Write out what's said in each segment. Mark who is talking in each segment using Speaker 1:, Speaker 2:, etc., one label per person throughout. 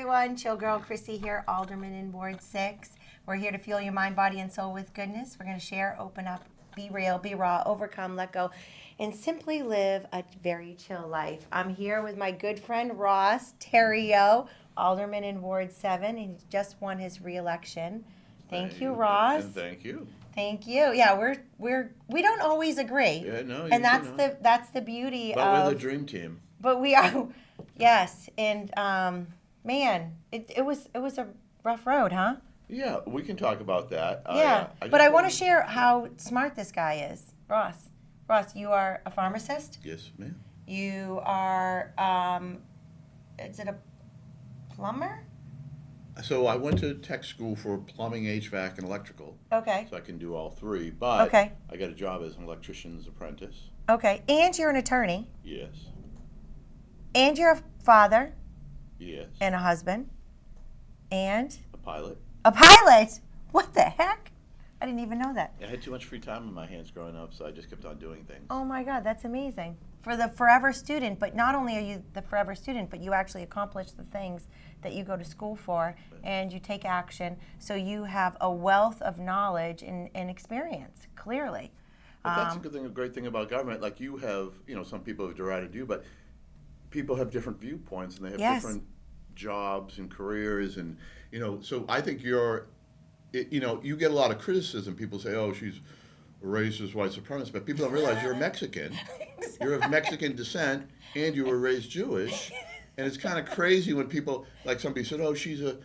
Speaker 1: everyone. Chill Girl Chrissy here, Alderman in Ward 6. We're here to fuel your mind, body, and soul with goodness. We're going to share, open up, be real, be raw, overcome, let go, and simply live a very chill life. I'm here with my good friend Ross Terrio, Alderman in Ward 7. He just won his re-election. Thank you, Ross.
Speaker 2: And thank you.
Speaker 1: Thank you. Yeah, we don't always agree.
Speaker 2: Yeah, no,
Speaker 1: and that's the beauty
Speaker 2: but
Speaker 1: of.
Speaker 2: we're the dream team.
Speaker 1: But we are, yes, and man, it was a rough road, huh?
Speaker 2: Yeah, we can talk about that.
Speaker 1: Yeah, but I want to share how smart this guy is, Ross. Ross, you are a pharmacist.
Speaker 2: Yes, ma'am.
Speaker 1: You are, is it a plumber?
Speaker 2: So I went to tech school for plumbing, HVAC, and electrical.
Speaker 1: Okay.
Speaker 2: So I can do all three. But
Speaker 1: okay.
Speaker 2: I got a job as an electrician's apprentice.
Speaker 1: Okay, and you're an attorney.
Speaker 2: Yes.
Speaker 1: And you're a father.
Speaker 2: Yes.
Speaker 1: And a husband. And?
Speaker 2: A pilot.
Speaker 1: A pilot? What the heck? I didn't even know that.
Speaker 2: I had too much free time in my hands growing up, so I just kept on doing things.
Speaker 1: Oh my God, that's amazing. For the forever student, but not only are you the forever student, but you actually accomplish the things that you go to school for, and you take action, so you have a wealth of knowledge and experience, clearly.
Speaker 2: But that's a good thing, a great thing about government. Like you have, some people have derided you, but people have different viewpoints, and they have different jobs and careers, and, so I think you get a lot of criticism. People say, oh, she's a racist, white supremacist, but people don't realize you're Mexican. Exactly. You're of Mexican descent, and you were raised Jewish. And it's kind of crazy when people, like somebody said, oh, she's a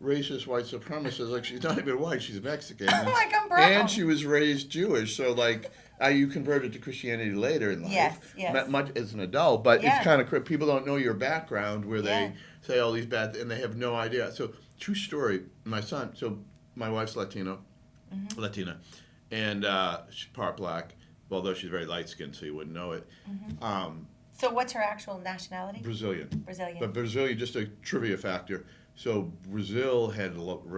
Speaker 2: racist, white supremacist. Like, she's not even white, she's Mexican.
Speaker 1: Like, I'm brown.
Speaker 2: And she was raised Jewish, so like, you converted to Christianity later in life.
Speaker 1: Yes.
Speaker 2: Much as an adult, but it's kind of crazy. People don't know your background, where they say all these bad, and they have no idea. So, true story, my son, my wife's Latina, and she's part black, although she's very light-skinned, so you wouldn't know it.
Speaker 1: Mm-hmm. So what's her actual nationality?
Speaker 2: Brazilian.
Speaker 1: Brazilian.
Speaker 2: But Brazilian, just a trivia factor. So Brazil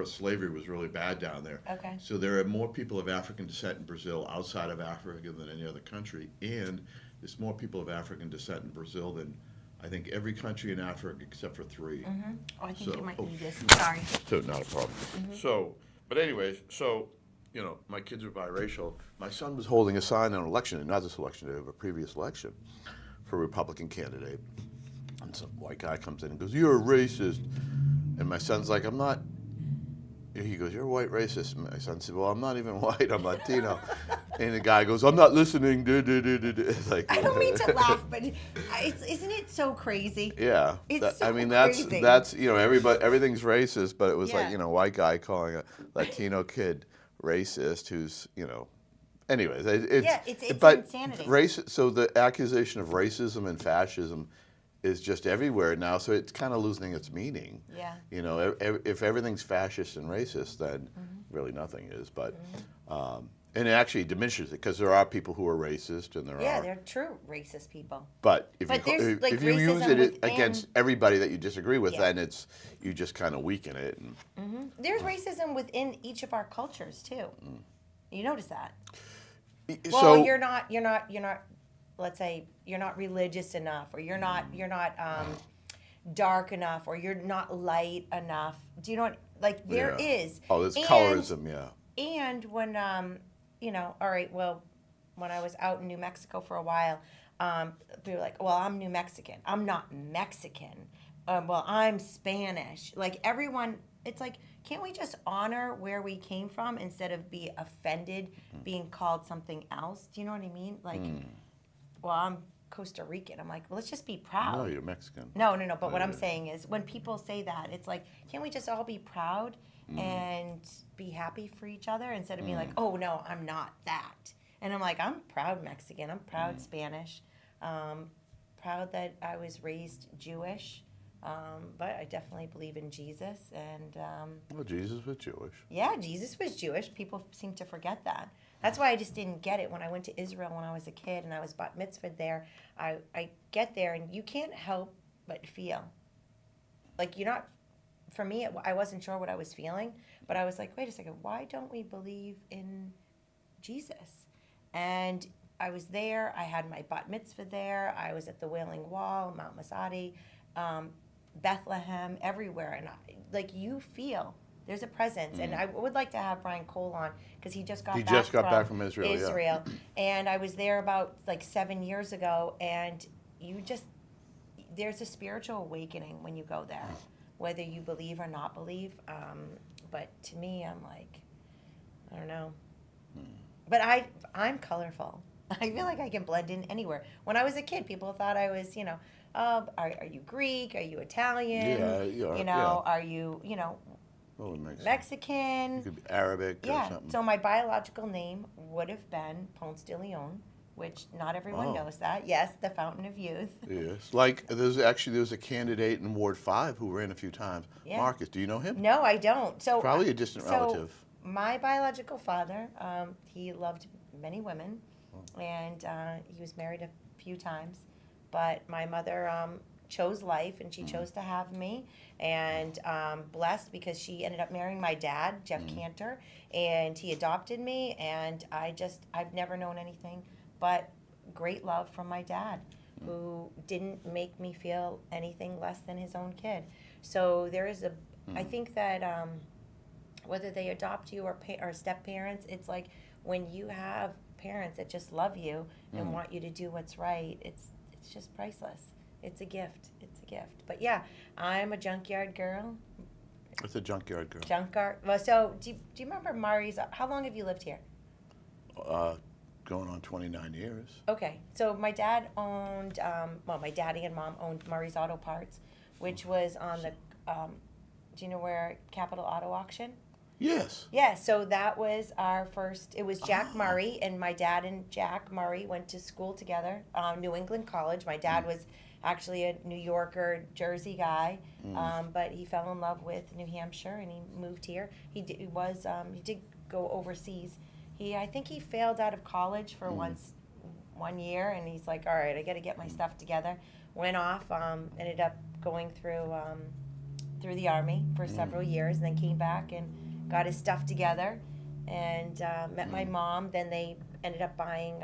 Speaker 2: slavery was really bad down there.
Speaker 1: Okay.
Speaker 2: So there are more people of African descent in Brazil outside of Africa than any other country, and there's more people of African descent in Brazil than I think every country in Africa except for 3.
Speaker 1: Mm-hmm. Oh, I think you might need this. Sorry.
Speaker 2: So not a problem. Mm-hmm. But anyways, my kids are biracial. My son was holding a sign on an election, not this election, of a previous election, for a Republican candidate. And some white guy comes in and goes, "You're a racist." And my son's like, "I'm not." He goes, "You're a white racist." And my son said, "Well, I'm not even white, I'm Latino." And the guy goes, "I'm not listening." Like,
Speaker 1: I don't mean to laugh, but isn't it so crazy?
Speaker 2: Yeah.
Speaker 1: It's so
Speaker 2: crazy. That's everybody, everything's racist, but it was like, white guy calling a Latino kid racist who's, anyways. It's insanity. So the accusation of racism and fascism is just everywhere now, so it's kind of losing its meaning.
Speaker 1: Yeah.
Speaker 2: If everything's fascist and racist, then really nothing is. But and it actually diminishes it, because there are people who are racist, and there are.
Speaker 1: Yeah, they're true racist people.
Speaker 2: But if you use it against everybody that you disagree with, then you just kind of weaken it. And,
Speaker 1: There's racism within each of our cultures too. You notice that?
Speaker 2: So,
Speaker 1: well, you're not. Let's say you're not religious enough, or you're not dark enough, or you're not light enough. Do you know what? Like, there is.
Speaker 2: Oh, there's colorism, yeah.
Speaker 1: And when all right, well, when I was out in New Mexico for a while, people were like, "Well, I'm New Mexican. I'm not Mexican. Well, I'm Spanish." Like, everyone, it's like, can't we just honor where we came from instead of be offended being called something else? Do you know what I mean? Like, well, I'm Costa Rican. I'm like, well, let's just be proud.
Speaker 2: No, you're Mexican.
Speaker 1: No. But what I'm saying is, when people say that, it's like, can't we just all be proud and be happy for each other instead of being like, oh, no, I'm not that. And I'm like, I'm proud Mexican. I'm proud Spanish. Proud that I was raised Jewish. But I definitely believe in Jesus. And
Speaker 2: well, Jesus was Jewish.
Speaker 1: Yeah, Jesus was Jewish. People seem to forget that. That's why I just didn't get it when I went to Israel when I was a kid and I was bat mitzvahed there. I get there and you can't help but feel. Like, you're not, for me, I wasn't sure what I was feeling, but I was like, wait a second, why don't we believe in Jesus? And I was there. I had my bat mitzvah there. I was at the Wailing Wall, Mount Masadi. Bethlehem, everywhere, and like you feel there's a presence. And I would like to have Brian Cole on because he just got back from
Speaker 2: Israel.
Speaker 1: Israel,
Speaker 2: Yeah.
Speaker 1: and I was there about like 7 years ago, and you just there's a spiritual awakening when you go there, whether you believe or not believe. But to me, I'm like, I don't know. But I'm colorful. I feel like I can blend in anywhere. When I was a kid, people thought I was, are you Greek? Are you Italian?
Speaker 2: Yeah, you are,
Speaker 1: Are you,
Speaker 2: Well, it makes sense.
Speaker 1: Mexican?
Speaker 2: You could be Arabic or
Speaker 1: Yeah.
Speaker 2: something.
Speaker 1: So my biological name would have been Ponce de Leon, which not everyone knows that. Yes, the Fountain of Youth.
Speaker 2: Yes. Like, there was a candidate in Ward 5 who ran a few times.
Speaker 1: Yeah.
Speaker 2: Marcus, do you know him?
Speaker 1: No, I don't. So
Speaker 2: Probably a distant relative.
Speaker 1: My biological father, he loved many women, and he was married a few times. But my mother chose life, and she chose to have me, and blessed because she ended up marrying my dad, Jeff Cantor, and he adopted me, and I've never known anything but great love from my dad, who didn't make me feel anything less than his own kid. So there is I think that whether they adopt you or step parents, it's like when you have parents that just love you and want you to do what's right, it's just priceless. It's a gift. It's a gift. But yeah, I'm a junkyard girl.
Speaker 2: It's a junkyard girl.
Speaker 1: Junkyard. Well, so do you remember Murray's? How long have you lived here?
Speaker 2: Going on 29 years.
Speaker 1: Okay, so my dad owned, my daddy and mom owned Murray's Auto Parts, which was on the, do you know where Capitol Auto Auction?
Speaker 2: Yes.
Speaker 1: Yeah, so that was our first, it was Jack Murray, and my dad and Jack Murray went to school together, New England College. My dad was actually a New Yorker, Jersey guy, but he fell in love with New Hampshire, and he moved here. He did go overseas. I think he failed out of college for 1 year, and he's like, all right, I got to get my stuff together. Went off, ended up going through the Army for several years, and then came back and got his stuff together, and met my mom. Then they ended up buying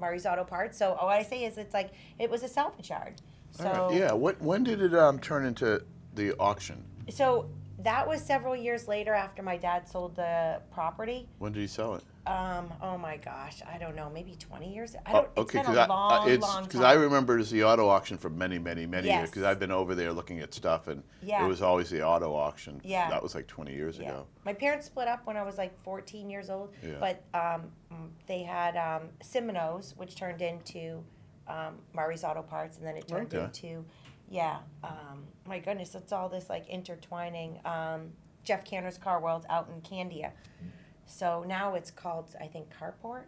Speaker 1: Murray's Auto Parts. So what I say is, it's like it was a salvage yard. So
Speaker 2: Yeah. When did it turn into the auction?
Speaker 1: So that was several years later after my dad sold the property.
Speaker 2: When did he sell it?
Speaker 1: Oh my gosh, I don't know, maybe 20 years.
Speaker 2: Okay,
Speaker 1: it's been a long time.
Speaker 2: because I remember it as the auto auction for many years.
Speaker 1: Yes.
Speaker 2: Because I've been over there looking at stuff, and
Speaker 1: Yeah.
Speaker 2: it was always the auto auction.
Speaker 1: Yeah.
Speaker 2: That was like 20 years
Speaker 1: Yeah.
Speaker 2: ago.
Speaker 1: My parents split up when I was like 14 years old,
Speaker 2: Yeah.
Speaker 1: but they had Simoneau's, which turned into Murray's Auto Parts, and then it turned into, my goodness, it's all this like intertwining. Jeff Cantor's Car World's out in Candia. So now it's called, I think, Carport.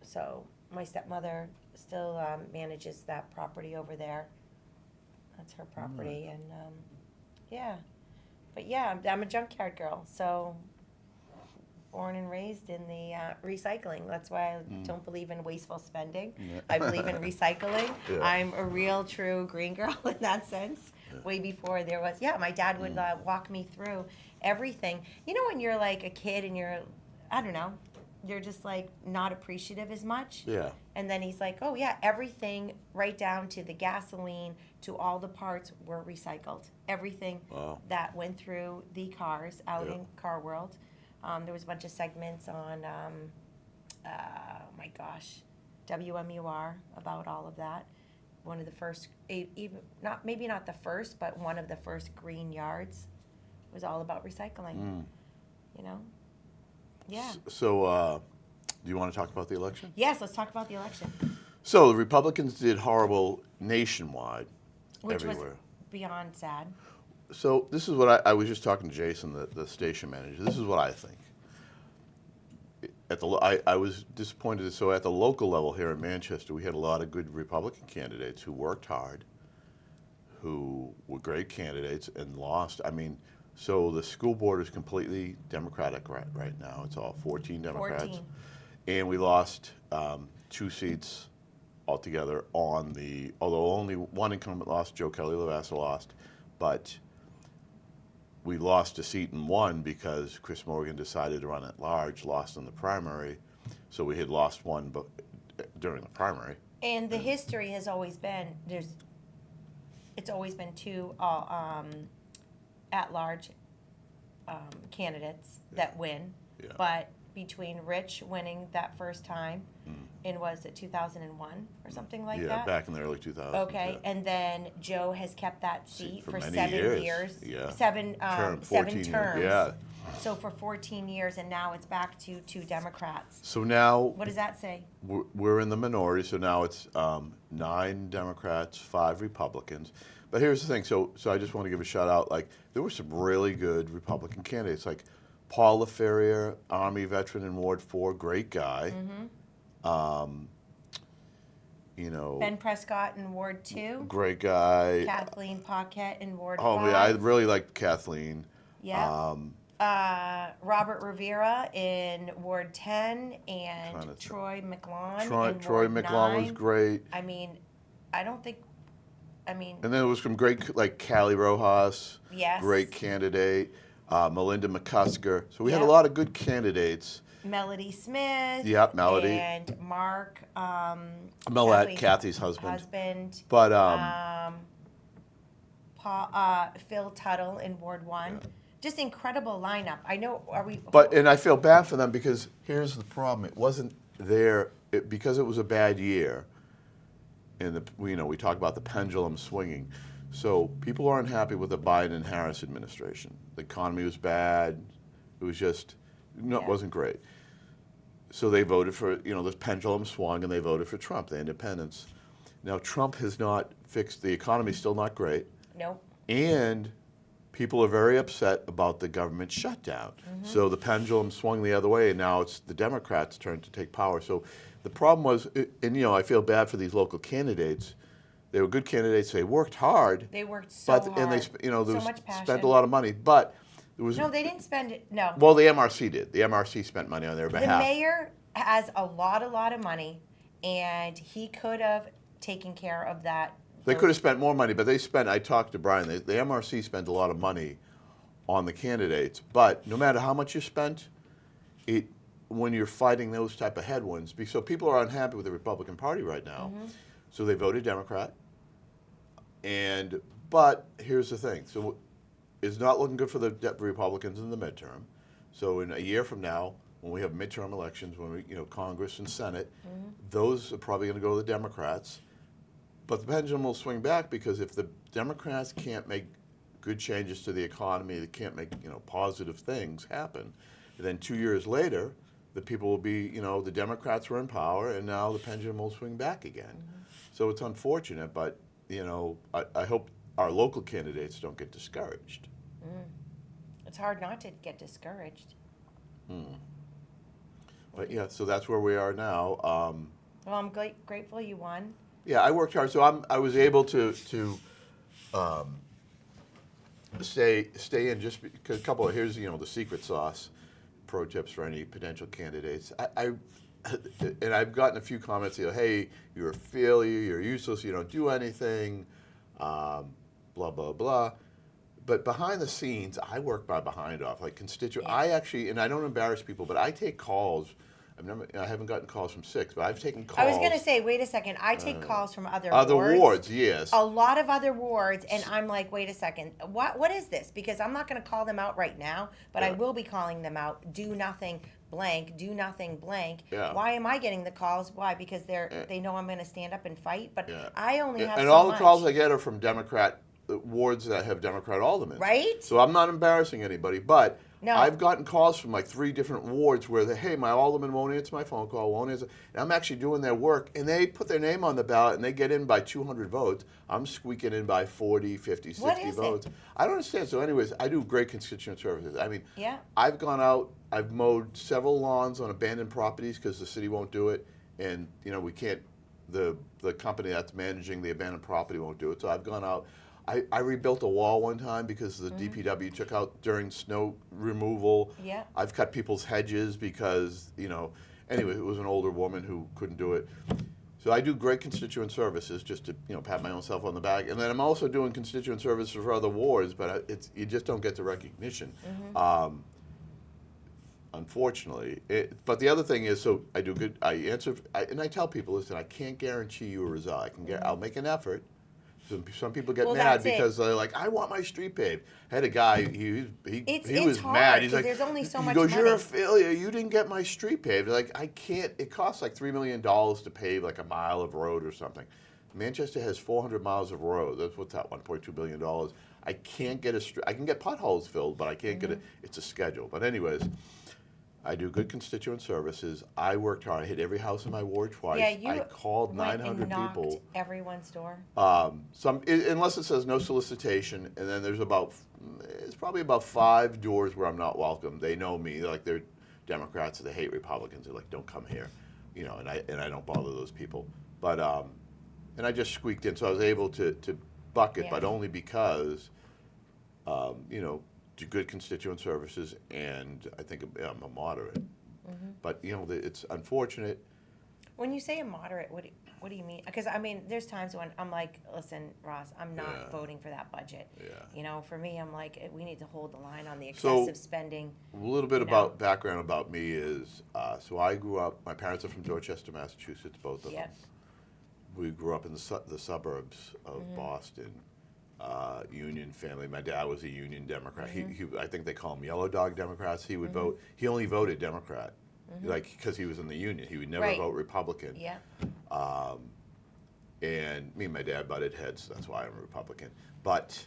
Speaker 1: So my stepmother still manages that property over there. That's her property, and yeah. But yeah, I'm a junkyard girl, so born and raised in the recycling. That's why I don't believe in wasteful spending.
Speaker 2: Yeah.
Speaker 1: I believe in recycling.
Speaker 2: Yeah.
Speaker 1: I'm a real, true green girl in that sense. Way before there was, my dad would walk me through everything. You know, when you're like a kid and you're, I don't know, you're just like not appreciative as much.
Speaker 2: Yeah.
Speaker 1: And then he's like, oh yeah, everything right down to the gasoline to all the parts were recycled. Everything that went through the cars out in Car World. There was a bunch of segments on, WMUR about all of that. One of the first, maybe not the first, but one of the first green yards was all about recycling. You know? Yeah.
Speaker 2: So, do you want to talk about the election?
Speaker 1: Yes, let's talk about the election.
Speaker 2: So the Republicans did horrible nationwide,
Speaker 1: Which
Speaker 2: everywhere.
Speaker 1: was beyond sad.
Speaker 2: So this is what I was just talking to Jason, the station manager. This is what I think. I was disappointed. So at the local level here in Manchester, we had a lot of good Republican candidates who worked hard, who were great candidates and lost. I mean, so the school board is completely Democratic right now. It's all 14 Democrats.
Speaker 1: 14.
Speaker 2: And we lost 2 seats altogether although only one incumbent lost, Joe Kelly Lavassa lost, but we lost a seat in one because Chris Morgan decided to run at large, lost in the primary. So we had lost one during the primary.
Speaker 1: And the history has always been, it's always been two at-large candidates that win.
Speaker 2: Yeah.
Speaker 1: But between Rich winning that first time in, was it 2001 or something like that?
Speaker 2: Yeah, back in the early 2000s.
Speaker 1: Okay,
Speaker 2: yeah.
Speaker 1: and then Joe has kept that seat
Speaker 2: For
Speaker 1: for
Speaker 2: many
Speaker 1: 7
Speaker 2: years.
Speaker 1: years.
Speaker 2: Yeah.
Speaker 1: Seven
Speaker 2: 14
Speaker 1: seven
Speaker 2: years,
Speaker 1: terms.
Speaker 2: yeah.
Speaker 1: So for 14 years, and now it's back to 2 Democrats.
Speaker 2: So now
Speaker 1: What does that say?
Speaker 2: we're in the minority, so now it's 9 Democrats, 5 Republicans. But here's the thing, so I just want to give a shout out, like, there were some really good Republican candidates, like Paul LaFerriere, Army veteran in Ward 4, great guy. You know,
Speaker 1: Ben Prescott in Ward 2.
Speaker 2: great guy.
Speaker 1: Kathleen Paquette in Ward 5.
Speaker 2: Oh, yeah, I really liked Kathleen.
Speaker 1: Yeah. Robert Rivera in Ward 10, and Troy McLawn in
Speaker 2: Troy
Speaker 1: Ward
Speaker 2: McLawn
Speaker 1: 9.
Speaker 2: was great.
Speaker 1: I mean, I don't think,
Speaker 2: And then there was some great, like Callie Rojas,
Speaker 1: yes.
Speaker 2: great candidate. Melinda McCusker. So we had a
Speaker 1: Yep.
Speaker 2: lot of good candidates.
Speaker 1: Melody Smith.
Speaker 2: Yep, Melody.
Speaker 1: And Mark.
Speaker 2: Millette, Kathy's husband. But
Speaker 1: Phil Tuttle in Ward 1. Yeah. Just incredible lineup. I know. Are we?
Speaker 2: And I feel bad for them because here's the problem. It wasn't there because it was a bad year. And we talk about the pendulum swinging. So people aren't happy with the Biden and Harris administration. The economy was bad. It was just it wasn't great. So they voted for this pendulum swung and they voted for Trump, the independents. Now Trump has not fixed the economy. Still not great.
Speaker 1: Nope.
Speaker 2: And people are very upset about the government shutdown. So the pendulum swung the other way, and now it's the Democrats' turn to take power. So the problem was, and I feel bad for these local candidates. They were good candidates. They worked hard.
Speaker 1: They worked so hard.
Speaker 2: And they,
Speaker 1: so much passion.
Speaker 2: spent a lot of money. But there was
Speaker 1: no, they didn't spend it. No.
Speaker 2: Well, the MRC did. The MRC spent money on their behalf.
Speaker 1: The mayor has a lot of money, and he could have taken care of that.
Speaker 2: They could have spent more money, but they spent. I talked to Brian. The MRC spent a lot of money on the candidates. But no matter how much you spent, when you're fighting those type of headwinds, so people are unhappy with the Republican Party right now. So they voted Democrat. But here's the thing. So it's not looking good for the Republicans in the midterm. So in a year from now, when we have midterm elections, when we, Congress and Senate, those are probably going to go to the Democrats. But the pendulum will swing back because if the Democrats can't make good changes to the economy, they can't make, positive things happen, then 2 years later, the people will be, the Democrats were in power, and now the pendulum will swing back again. So it's unfortunate, but, I hope our local candidates don't get discouraged.
Speaker 1: It's hard not to get discouraged.
Speaker 2: But yeah, so that's where we are now.
Speaker 1: Well, I'm grateful you won.
Speaker 2: Yeah, I worked hard, so I was able to stay in just because a couple of here's the secret sauce pro tips for any potential candidates. And I've gotten a few comments, hey, you're a failure, you're useless, you don't do anything, blah blah blah. But behind the scenes, I work my behind off, like constituent. I actually, and I don't embarrass people, but I take calls. I haven't gotten calls from 6, but I've taken calls.
Speaker 1: I was going to say, wait a second. I take calls from other
Speaker 2: wards, yes.
Speaker 1: A lot of other wards, and I'm like, wait a second. What is this? Because I'm not going to call them out right now, but I will be calling them out. Do nothing blank. Do nothing blank.
Speaker 2: Yeah.
Speaker 1: Why am I getting the calls? Why? Because they know I'm going to stand up and fight. But I only have
Speaker 2: and
Speaker 1: so
Speaker 2: all
Speaker 1: much.
Speaker 2: the calls I get are from Democrat wards that have Democrat aldermen.
Speaker 1: Right.
Speaker 2: So I'm not embarrassing anybody, but.
Speaker 1: No.
Speaker 2: I've gotten calls from like 3 different wards where hey, my alderman won't answer my phone call, won't answer. And I'm actually doing their work, and they put their name on the ballot, and they get in by 200 votes. I'm squeaking in by 40, 50, 60 votes.
Speaker 1: It?
Speaker 2: I don't understand. So anyways, I do great constituent services. I mean,
Speaker 1: yeah.
Speaker 2: I've gone out, I've mowed several lawns on abandoned properties because the city won't do it, and we can't, the company that's managing the abandoned property won't do it. So I've gone out. I rebuilt a wall one time because the DPW took out during snow removal.
Speaker 1: Yeah.
Speaker 2: I've cut people's hedges because, anyway, it was an older woman who couldn't do it. So I do great constituent services just to, pat my own self on the back. And then I'm also doing constituent services for other wards, but you just don't get the recognition. Unfortunately. But the other thing is, so I do good, and I tell people, listen, I can't guarantee you a result. I'll make an effort. Some people get
Speaker 1: Well,
Speaker 2: mad
Speaker 1: that's it.
Speaker 2: because they're like, I want my street paved. I had a guy, he was
Speaker 1: hard
Speaker 2: mad. He's
Speaker 1: 'cause
Speaker 2: like,
Speaker 1: there's only so
Speaker 2: he
Speaker 1: much
Speaker 2: goes, you're a
Speaker 1: money.
Speaker 2: failure. You didn't get my street paved. Like, I can't, it costs like $3 million to pave like a mile of road or something. Manchester has 400 miles of road. That's what's that, $1.2 billion. I can't get I can get potholes filled, but I can't get it. It's a schedule. But anyways, I do good constituent services. I worked hard. I hit every house in my ward twice.
Speaker 1: Yeah, you
Speaker 2: I called
Speaker 1: went
Speaker 2: 900
Speaker 1: and knocked
Speaker 2: people.
Speaker 1: everyone's door.
Speaker 2: Unless it says no solicitation, and then it's probably about 5 doors where I'm not welcome. They know me. They're Democrats. They hate Republicans. They're like, don't come here, and I don't bother those people. But and I just squeaked in, so I was able to buck it,
Speaker 1: Yeah.
Speaker 2: but only because do good constituent services, and I think I'm a moderate. But it's unfortunate.
Speaker 1: When you say a moderate, what do you mean? Because I mean, there's times when I'm like, listen, Ross, I'm not
Speaker 2: Yeah.
Speaker 1: voting for that budget.
Speaker 2: Yeah.
Speaker 1: For me, I'm like, we need to hold the line on the
Speaker 2: So,
Speaker 1: excessive spending.
Speaker 2: A little bit about background about me is, so I grew up. My parents are from Dorchester, Massachusetts, both of them. We grew up in the suburbs of Boston. Union family. My dad was a Union Democrat. I think they call them yellow dog Democrats. He would vote. He only voted Democrat, because he was in the Union. He would never
Speaker 1: Right.
Speaker 2: vote Republican.
Speaker 1: Yeah.
Speaker 2: And me and my dad butted heads. So that's why I'm a Republican. But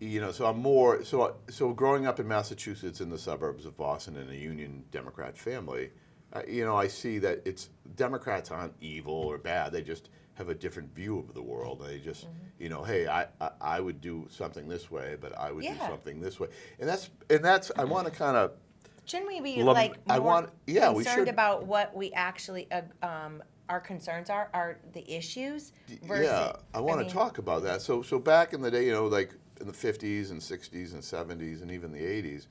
Speaker 2: so I'm more so growing up in Massachusetts in the suburbs of Boston in a Union Democrat family. I see that Democrats aren't evil or bad. They just have a different view of the world. They just, hey, I would do something this way, but I would do something this way. And that's I want to kind of.
Speaker 1: Shouldn't we be more
Speaker 2: we
Speaker 1: concerned
Speaker 2: should.
Speaker 1: about what we actually our concerns are the issues? Versus,
Speaker 2: Yeah, I want to talk about that. So back in the day, like in the 50s and 60s and 70s and even the 80s,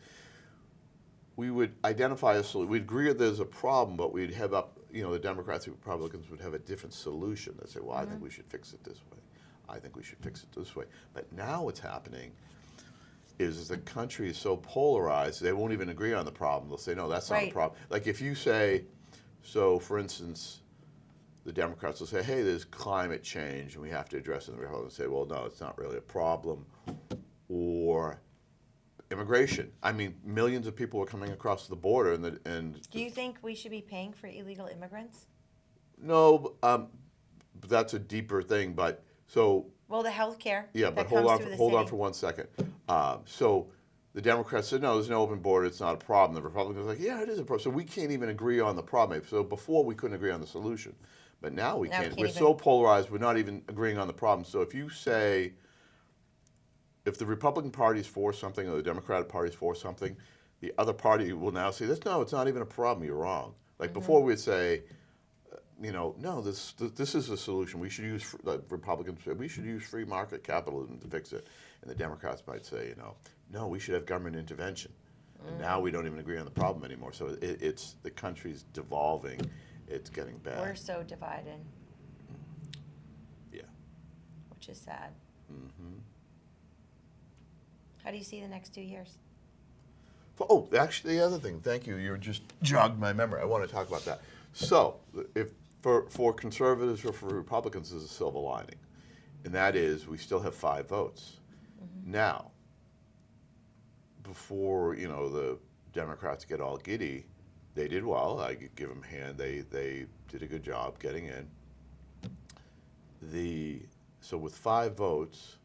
Speaker 2: we would identify a solution. We'd agree that there's a problem, but we'd have the Democrats and Republicans would have a different solution. They'd say, well, I think we should fix it this way. I think we should fix it this way. But now what's happening is the country is so polarized, they won't even agree on the problem. They'll say, no, that's not a problem. Like if you say, so for instance, the Democrats will say, hey, there's climate change and we have to address it. And the Republicans say, well, no, it's not really a problem. Or immigration. I mean, millions of people are coming across the border, and
Speaker 1: do you think we should be paying for illegal immigrants?
Speaker 2: No, that's a deeper thing. But
Speaker 1: well, the health care.
Speaker 2: Yeah, but hold on for 1 second. So the Democrats said no, there's no open border. It's not a problem. The Republicans were like, yeah, it is a problem. So we can't even agree on the problem. So before we couldn't agree on the solution, but now we can't. We're so polarized. We're not even agreeing on the problem. So if you say, if the Republican Party is for something or the Democratic Party is for something, the other party will now say, no, it's not even a problem. You're wrong. Like before we'd say, no, this is a solution. We should use, Republicans say, we should use free market capitalism to fix it. And the Democrats might say, no, we should have government intervention. And now we don't even agree on the problem anymore. So it's the country's devolving. It's getting bad.
Speaker 1: We're so divided.
Speaker 2: Yeah.
Speaker 1: Which is sad. How do you see the next 2 years?
Speaker 2: Oh, actually, the other thing. Thank you. You just jogged my memory. I want to talk about that. So, if for conservatives or for Republicans, there's a silver lining, and that is we still have 5 votes. Now, before the Democrats get all giddy, they did well. I give them a hand. They did a good job getting in. So with 5 votes,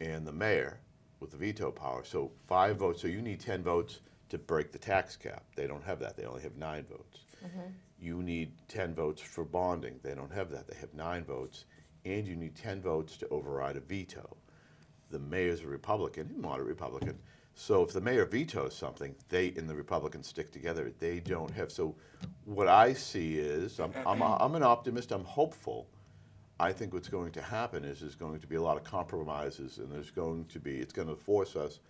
Speaker 2: and the mayor with the veto power, so 5 votes. So you need 10 votes to break the tax cap. They don't have that. They only have 9 votes. You need 10 votes for bonding. They don't have that. They have 9 votes. And you need 10 votes to override a veto. The mayor's a Republican, moderate Republican. So if the mayor vetoes something, they and the Republicans stick together. They don't have. So what I see is, I'm an optimist. I'm hopeful. I think what's going to happen is there's going to be a lot of compromises, and it's going to force us,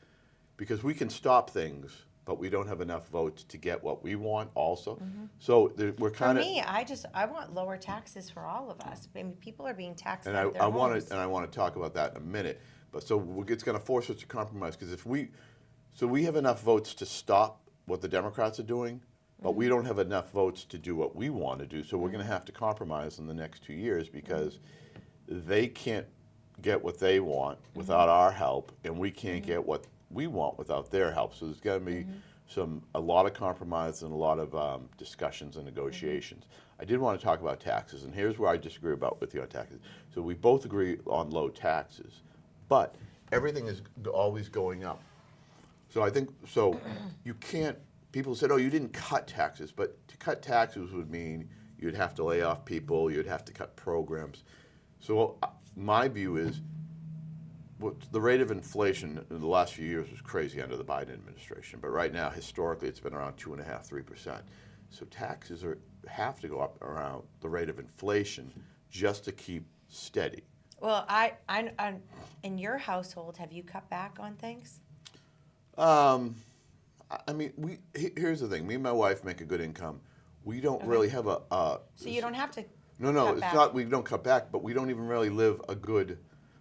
Speaker 2: because we can stop things, but we don't have enough votes to get what we want also. So we're kind of.
Speaker 1: For me, I want lower taxes for all of us. I mean, people are being taxed
Speaker 2: And
Speaker 1: out of their homes.
Speaker 2: I want to talk about that in a minute. But it's going to force us to compromise, because we have enough votes to stop what the Democrats are doing, but we don't have enough votes to do what we want to do. So we're going to have to compromise in the next 2 years, because they can't get what they want without our help, and we can't get what we want without their help. So there's got to be a lot of compromise and a lot of discussions and negotiations. I did want to talk about taxes, and here's where I disagree with you on taxes. So we both agree on low taxes, but everything is always going up. So I think, so you can't, people said, oh, you didn't cut taxes, but to cut taxes would mean you'd have to lay off people, you'd have to cut programs. So my view is, the rate of inflation in the last few years was crazy under the Biden administration, but right now, historically, it's been around 2.5%, 3%. So taxes have to go up around the rate of inflation just to keep steady.
Speaker 1: Well, in your household, have you cut back on things?
Speaker 2: I mean, here's the thing. Me and my wife make a good income. We don't really have a.
Speaker 1: So you don't have to.
Speaker 2: No, it's not. We don't cut back, but we don't even really live a good.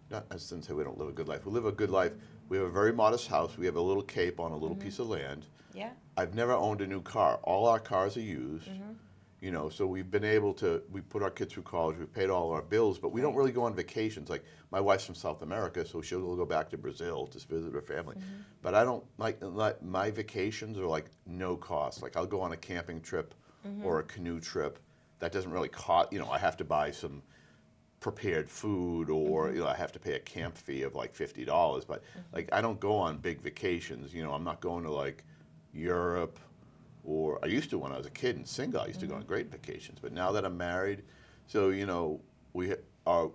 Speaker 2: Not, I shouldn't say we don't live a good life. We live a good life. We have a very modest house. We have a little cape on a little piece of land.
Speaker 1: Yeah.
Speaker 2: I've never owned a new car. All our cars are used. You know, so we've been able to. We put our kids through college. We've paid all our bills, but we don't really go on vacations. Like my wife's from South America, so she'll go back to Brazil to visit her family. But I don't like my vacations are like no cost. Like I'll go on a camping trip or a canoe trip. That doesn't really cost. You know, I have to buy some prepared food, or you know, I have to pay a camp fee of like $50. But like I don't go on big vacations. You know, I'm not going to like Europe. Or I used to when I was a kid and single. I used to go on great vacations. But now that I'm married, so you know, we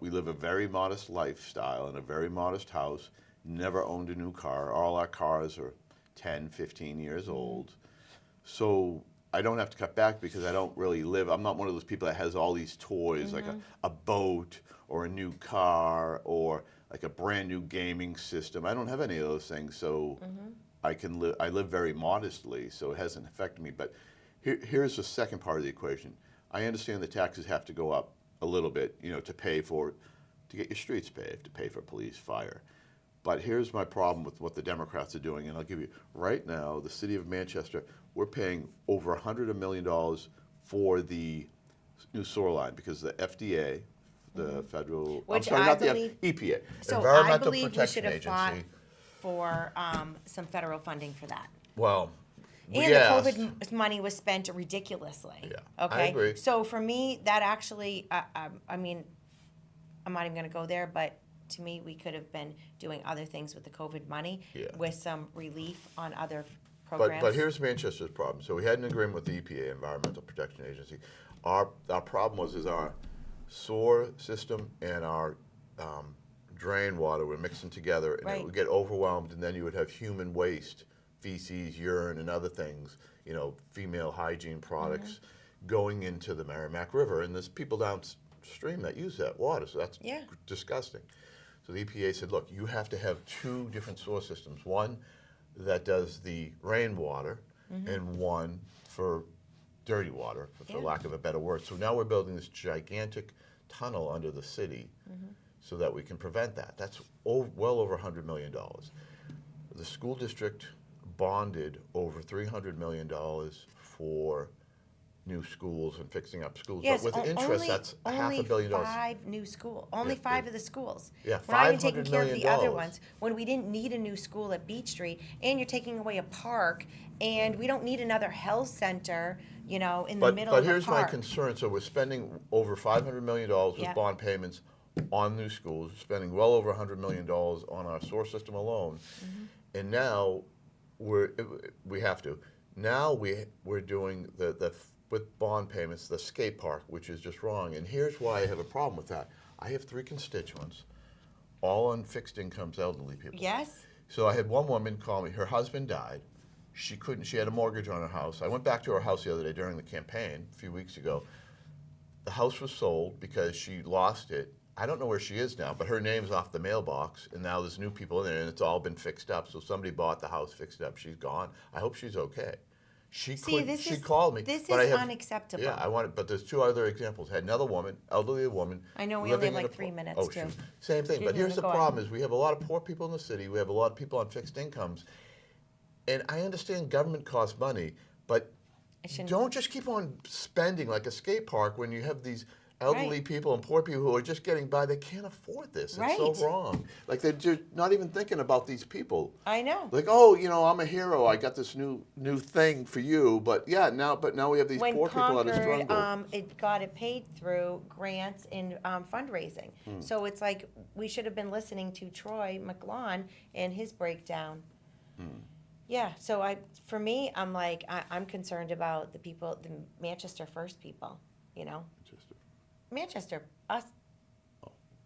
Speaker 2: live a very modest lifestyle in a very modest house. Never owned a new car. All our cars are 10, 15 years old. So I don't have to cut back because I don't really live. I'm not one of those people that has all these toys like a boat or a new car or like a brand new gaming system. I don't have any of those things. So. I live very modestly, so it hasn't affected me. But here's the second part of the equation. I understand the taxes have to go up a little bit, you know, to get your streets paved, to pay for police, fire. But here's my problem with what the Democrats are doing, and I'll give you, right now, the city of Manchester, we're paying over $100 million for the new sewer line because the FDA, the federal,
Speaker 1: Which
Speaker 2: I'm sorry, not
Speaker 1: believe,
Speaker 2: the EPA,
Speaker 1: so
Speaker 2: Environmental
Speaker 1: I believe
Speaker 2: Protection
Speaker 1: we should have fought
Speaker 2: Agency.
Speaker 1: for some federal funding for that.
Speaker 2: Well,
Speaker 1: and the COVID money was spent ridiculously.
Speaker 2: Yeah,
Speaker 1: okay.
Speaker 2: I agree.
Speaker 1: So for me, that actually, I mean, I'm not even going to go there, but to me, we could have been doing other things with the COVID money with some relief on other programs.
Speaker 2: But here's Manchester's problem. So we had an agreement with the EPA, Environmental Protection Agency. Our problem was our sewer system and our drain water were mixing together, and it would get overwhelmed, and then you would have human waste, feces, urine, and other things, you know, female hygiene products going into the Merrimack River, and there's people downstream that use that water, so that's disgusting. So the EPA said, look, you have to have two different sewer systems, one that does the rainwater and one for dirty water, for lack of a better word. So now we're building this gigantic tunnel under the city so that we can prevent that. That's well over $100 million. The school district bonded over $300 million for new schools and fixing up schools.
Speaker 1: Yes,
Speaker 2: but with interest, that's $500 million.
Speaker 1: Only 5 new schools. Only 5 of the schools.
Speaker 2: Yeah,
Speaker 1: we're not even taking
Speaker 2: $500
Speaker 1: care of
Speaker 2: million.
Speaker 1: the other ones. When we didn't need a new school at Beach Street, and you're taking away a park, and we don't need another health center, you know, in the middle of the park.
Speaker 2: But here's my concern. So we're spending over $500 million with bond payments on new schools. We're spending well over $100 million on our sewer system alone. And now we have to. Now we're doing the with bond payments, the skate park, which is just wrong. And here's why I have a problem with that. I have 3 constituents, all on fixed incomes, elderly people.
Speaker 1: Yes.
Speaker 2: So I had one woman call me. Her husband died. She had a mortgage on her house. I went back to her house the other day during the campaign, a few weeks ago. The house was sold because she lost it. I don't know where she is now, but her name's off the mailbox, and now there's new people in there, and it's all been fixed up. So somebody bought the house, fixed it up. She's gone. I hope she's okay. She called me.
Speaker 1: This is unacceptable.
Speaker 2: Yeah, but there's 2 other examples. Had another woman, elderly woman.
Speaker 1: I know we only have like 3 minutes too.
Speaker 2: Same thing. But here's the problem: is we have a lot of poor people in the city. We have a lot of people on fixed incomes, and I understand government costs money, but don't just keep on spending like a skate park when you have these elderly people and poor people who are just getting by. They can't afford this. It's so
Speaker 1: Right.
Speaker 2: wrong. Like they're just not even thinking about these people.
Speaker 1: I know.
Speaker 2: Like, oh, I'm a hero. I got this new thing for you. But now we have these
Speaker 1: When
Speaker 2: poor people that are
Speaker 1: Concord,
Speaker 2: struggling.
Speaker 1: it paid through grants and fundraising. So it's like we should have been listening to Troy McLawn and his breakdown. Yeah, so for me, I'm like, I'm concerned about the people, the Manchester First people, Manchester, us,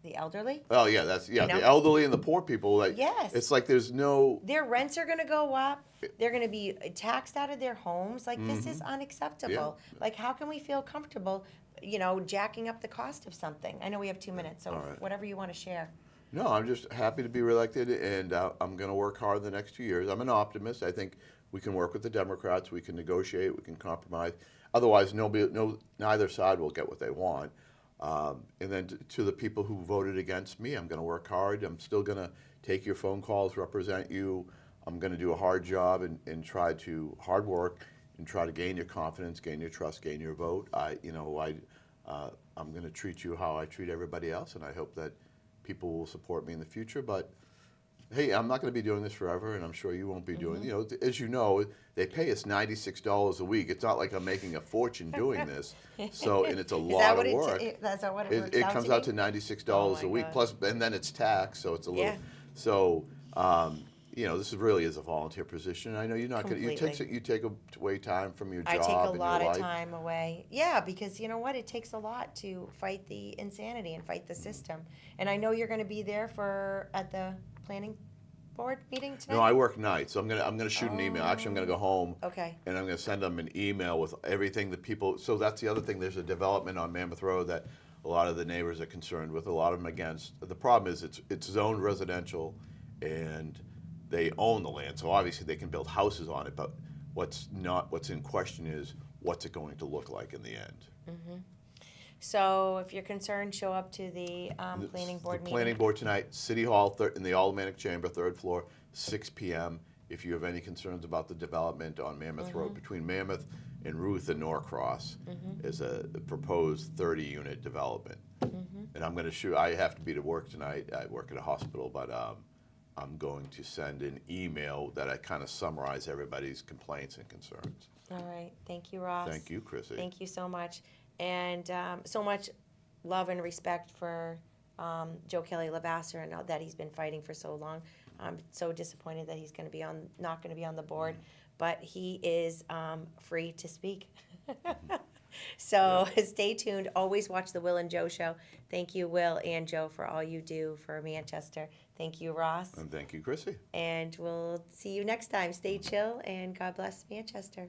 Speaker 1: the elderly.
Speaker 2: Oh yeah, the
Speaker 1: know?
Speaker 2: elderly and the poor people. Like,
Speaker 1: Yes.
Speaker 2: it's like there's no.
Speaker 1: Their rents are going to go up. They're going to be taxed out of their homes. Like, this is unacceptable.
Speaker 2: Yeah.
Speaker 1: Like, how can we feel comfortable, jacking up the cost of something? I know we have 2 minutes, so
Speaker 2: All right.
Speaker 1: whatever you want to share.
Speaker 2: No, I'm just happy to be reelected, and I'm going to work hard the next 2 years. I'm an optimist. I think we can work with the Democrats. We can negotiate. We can compromise. Otherwise, neither side will get what they want. And then to the people who voted against me, I'm going to work hard. I'm still going to take your phone calls, represent you. I'm going to do a hard job and try to hard work and try to gain your confidence, gain your trust, gain your vote. I'm going to treat you how I treat everybody else, and I hope that people will support me in the future. But hey, I'm not going to be doing this forever, and I'm sure you won't be doing. As you know, they pay us $96 a week. It's not like I'm making a fortune doing this. So, and it's a lot of work.
Speaker 1: That's what it works
Speaker 2: It
Speaker 1: out
Speaker 2: comes
Speaker 1: to
Speaker 2: out
Speaker 1: be?
Speaker 2: to $96
Speaker 1: Oh,
Speaker 2: a
Speaker 1: my
Speaker 2: week
Speaker 1: God.
Speaker 2: plus, and then it's taxed, so it's a little.
Speaker 1: Yeah.
Speaker 2: So, this really is a volunteer position. I know you're not going to.
Speaker 1: Completely.
Speaker 2: You take away time from your job
Speaker 1: I take a
Speaker 2: and
Speaker 1: lot
Speaker 2: your
Speaker 1: of
Speaker 2: life.
Speaker 1: time away. Yeah, because you know what? It takes a lot to fight the insanity and fight the system. And I know you're going to be there at the planning board meeting tonight.
Speaker 2: No, I work nights, so I'm gonna shoot an email. Actually, I'm gonna go home.
Speaker 1: Okay.
Speaker 2: And I'm gonna send them an email with everything that people. So that's the other thing. There's a development on Mammoth Road that a lot of the neighbors are concerned with. A lot of them against. The problem is it's zoned residential, and they own the land. So obviously they can build houses on it. But what's in question is what's it going to look like in the end.
Speaker 1: So if you're concerned, show up to the planning board
Speaker 2: The
Speaker 1: meeting.
Speaker 2: planning board tonight, City Hall, in the Aldermanic Chamber, 3rd floor, 6 p.m. If you have any concerns about the development on Mammoth Road, between Mammoth and Ruth and Norcross, is a proposed 30-unit development. And I'm going to shoot. I have to be to work tonight. I work at a hospital, but I'm going to send an email that I kind of summarize everybody's complaints and concerns.
Speaker 1: All right. Thank you, Ross.
Speaker 2: Thank you, Chrissy.
Speaker 1: Thank you so much. And so much love and respect for Joe Kelly Lavasser and that he's been fighting for so long. I'm so disappointed that he's going to be not going to be on the board, but he is free to speak. So stay tuned. Always watch the Will and Joe show. Thank you, Will and Joe, for all you do for Manchester. Thank you, Ross.
Speaker 2: And thank you, Chrissy.
Speaker 1: And we'll see you next time. Stay chill and God bless Manchester.